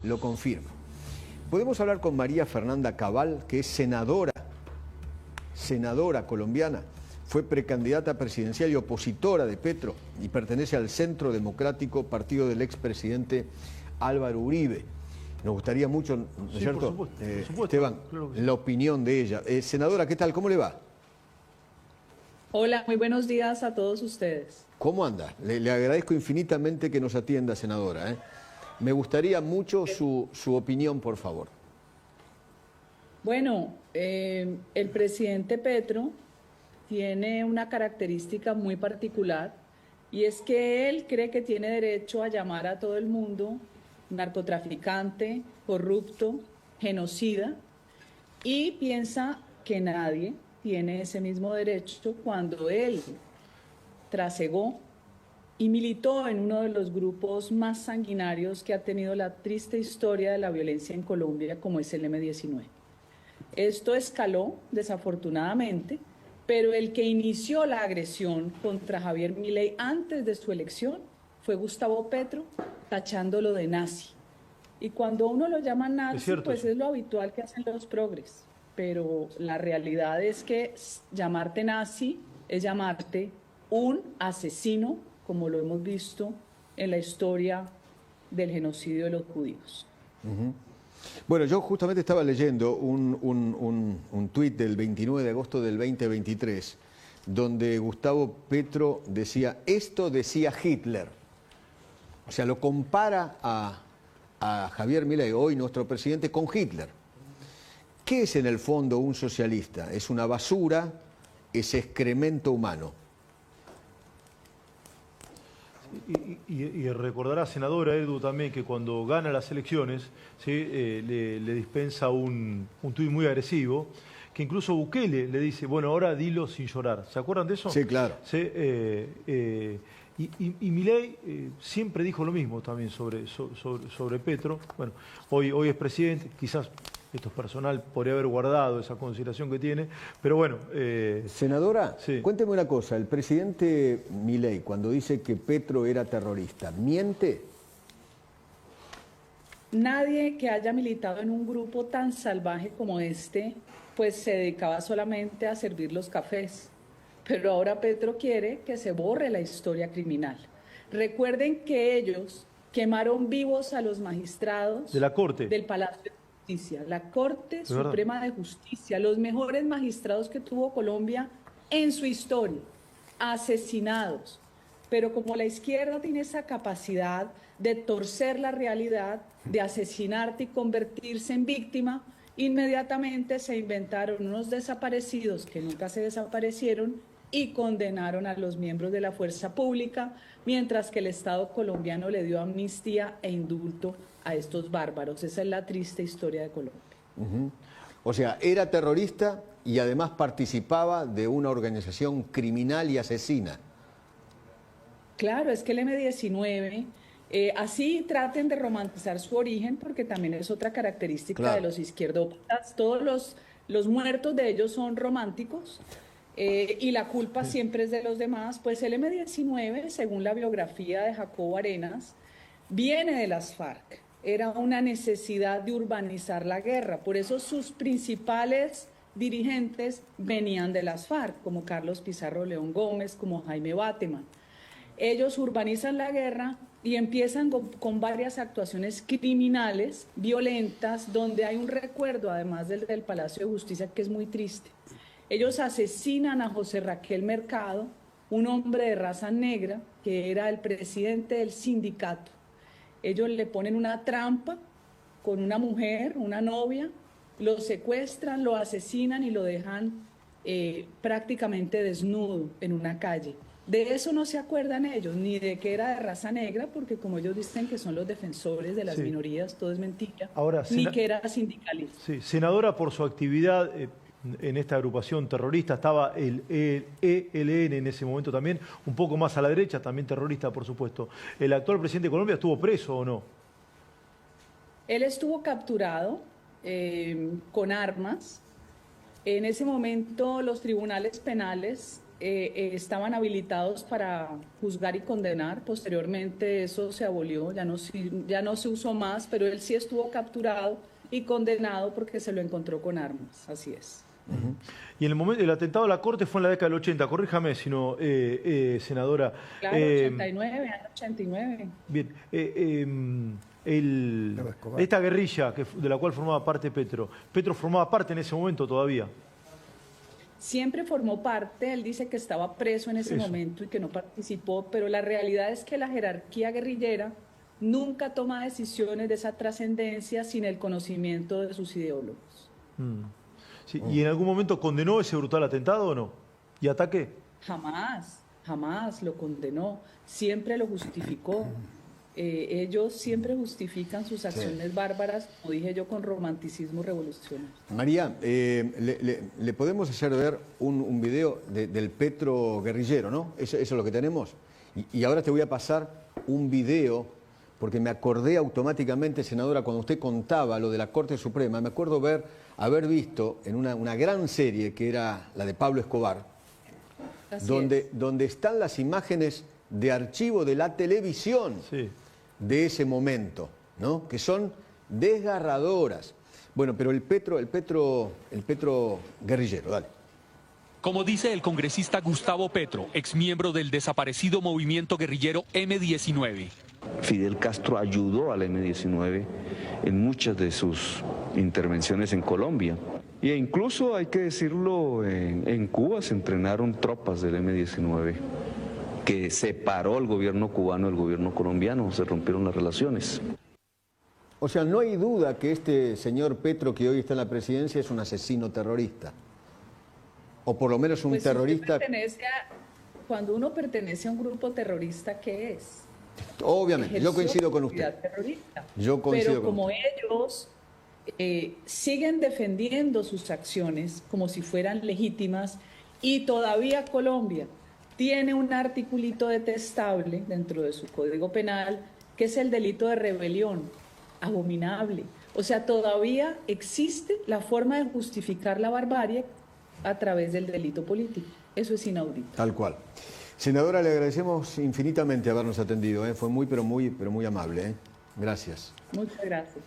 lo confirma. Podemos hablar con María Fernanda Cabal, que es senadora colombiana. Fue precandidata presidencial y opositora de Petro y pertenece al Centro Democrático, partido del expresidente Álvaro Uribe. Nos gustaría mucho, ¿no es cierto? Por supuesto, Esteban, claro que sí. la opinión de ella. Senadora, ¿qué tal? ¿Cómo le va? Hola, muy buenos días a todos ustedes. ¿Cómo anda? Le agradezco infinitamente que nos atienda, senadora, ¿eh? Me gustaría mucho su opinión, por favor. Bueno, el presidente Petro tiene una característica muy particular y es que él cree que tiene derecho a llamar a todo el mundo narcotraficante, corrupto, genocida, y piensa que nadie tiene ese mismo derecho cuando él trasegó y militó en uno de los grupos más sanguinarios que ha tenido la triste historia de la violencia en Colombia, como es el M-19. Esto escaló, desafortunadamente, pero el que inició la agresión contra Javier Milei antes de su elección fue Gustavo Petro, tachándolo de nazi. Y cuando uno lo llama nazi, pues es lo habitual que hacen los progres. Pero la realidad es que llamarte nazi es llamarte un asesino, como lo hemos visto en la historia del genocidio de los judíos. Bueno, yo justamente estaba leyendo un tuit del 29 de agosto del 2023, donde Gustavo Petro decía, esto decía Hitler. O sea, lo compara a Javier Milei, hoy nuestro presidente, con Hitler. ¿Qué es en el fondo un socialista? Es una basura, es excremento humano. Y recordará, senadora Edu, también que cuando gana las elecciones, ¿sí? le dispensa un tuit muy agresivo, que incluso Bukele le dice, bueno, ahora dilo sin llorar. ¿Se acuerdan de eso? Sí, claro. ¿Sí? Y Milei siempre dijo lo mismo también sobre Petro. Bueno, hoy es presidente, quizás esto es personal, podría haber guardado esa consideración que tiene, pero bueno. Senadora, sí. Cuénteme una cosa, el presidente Milei, cuando dice que Petro era terrorista, ¿miente? Nadie que haya militado en un grupo tan salvaje como este, pues se dedicaba solamente a servir los cafés. Pero ahora Petro quiere que se borre la historia criminal. Recuerden que ellos quemaron vivos a los magistrados de la Corte, del Palacio de Justicia, la Corte Suprema de Justicia, los mejores magistrados que tuvo Colombia en su historia, asesinados. Pero como la izquierda tiene esa capacidad de torcer la realidad, de asesinarte y convertirse en víctima, inmediatamente se inventaron unos desaparecidos que nunca se desaparecieron y condenaron a los miembros de la fuerza pública, mientras que el Estado colombiano le dio amnistía e indulto a estos bárbaros. Esa es la triste historia de Colombia. O sea, era terrorista y además participaba de una organización criminal y asesina. Claro, es que el M-19, así traten de romantizar su origen, porque también es otra característica de los izquierdópatas. Todos los muertos de ellos son románticos. Y la culpa siempre es de los demás. Pues el M-19, según la biografía de Jacobo Arenas, viene de las FARC. Era una necesidad de urbanizar la guerra. Por eso sus principales dirigentes venían de las FARC, como Carlos Pizarro León Gómez, como Jaime Bateman. Ellos urbanizan la guerra y empiezan con varias actuaciones criminales, violentas, donde hay un recuerdo, además del Palacio de Justicia, que es muy triste. Ellos asesinan a José Raquel Mercado, un hombre de raza negra que era el presidente del sindicato. Ellos le ponen una trampa con una mujer, una novia, lo secuestran, lo asesinan y lo dejan prácticamente desnudo en una calle. De eso no se acuerdan ellos, ni de que era de raza negra, porque como ellos dicen que son los defensores de las minorías, todo es mentira, ni que era sindicalista. Sí, senadora, por su actividad en esta agrupación terrorista, estaba el ELN en ese momento también, un poco más a la derecha, también terrorista, por supuesto. ¿El actual presidente de Colombia estuvo preso o no? Él estuvo capturado con armas. En ese momento los tribunales penales estaban habilitados para juzgar y condenar. Posteriormente eso se abolió, ya no se usó más, pero él sí estuvo capturado y condenado porque se lo encontró con armas, así es. Y en el momento, el atentado a la Corte fue en la década del 80, corríjame si no, senadora. Claro, 89, año 89. Bien, esta guerrilla de la cual formaba parte Petro formaba parte en ese momento todavía. Siempre formó parte, él dice que estaba preso en ese momento y que no participó, pero la realidad es que la jerarquía guerrillera nunca toma decisiones de esa trascendencia sin el conocimiento de sus ideólogos. Sí, ¿y en algún momento condenó ese brutal atentado o no? ¿Y ataque? Jamás, jamás lo condenó, siempre lo justificó. Ellos siempre justifican sus acciones bárbaras, como dije yo, con romanticismo revolucionario. María, le podemos hacer ver un video del Petro guerrillero, ¿no? Eso es lo que tenemos. Y ahora te voy a pasar un video, porque me acordé automáticamente, senadora, cuando usted contaba lo de la Corte Suprema, me acuerdo haber visto en una gran serie que era la de Pablo Escobar, donde están las imágenes de archivo de la televisión. Sí. De ese momento, ¿no? Que son desgarradoras. Bueno, pero el Petro guerrillero, dale. Como dice el congresista Gustavo Petro, exmiembro del desaparecido movimiento guerrillero M-19. Fidel Castro ayudó al M-19 en muchas de sus intervenciones en Colombia. E incluso, hay que decirlo, en Cuba se entrenaron tropas del M-19. Que separó el gobierno cubano del gobierno colombiano, se rompieron las relaciones. O sea, no hay duda que este señor Petro que hoy está en la presidencia es un asesino terrorista. O por lo menos un terrorista... Cuando uno pertenece a un grupo terrorista, ¿qué es? Obviamente, yo coincido con usted. Yo coincido Pero como ellos siguen defendiendo sus acciones como si fueran legítimas, y todavía Colombia tiene un articulito detestable dentro de su Código Penal, que es el delito de rebelión, abominable. O sea, todavía existe la forma de justificar la barbarie a través del delito político. Eso es inaudito. Tal cual. Senadora, le agradecemos infinitamente habernos atendido. Fue muy, pero muy amable. Gracias. Muchas gracias.